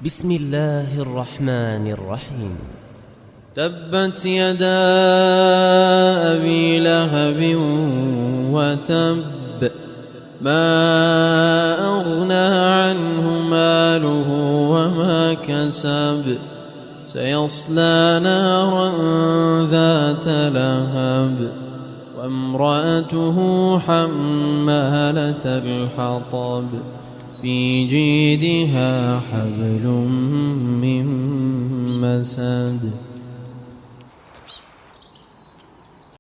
بسم الله الرحمن الرحيم. تبت يدا أبي لهب وتب ما أغنى عنه ماله وما كسب سيصلى نارا ذات لهب وامرأته حمالة الحطب في جيدها حبل من مسد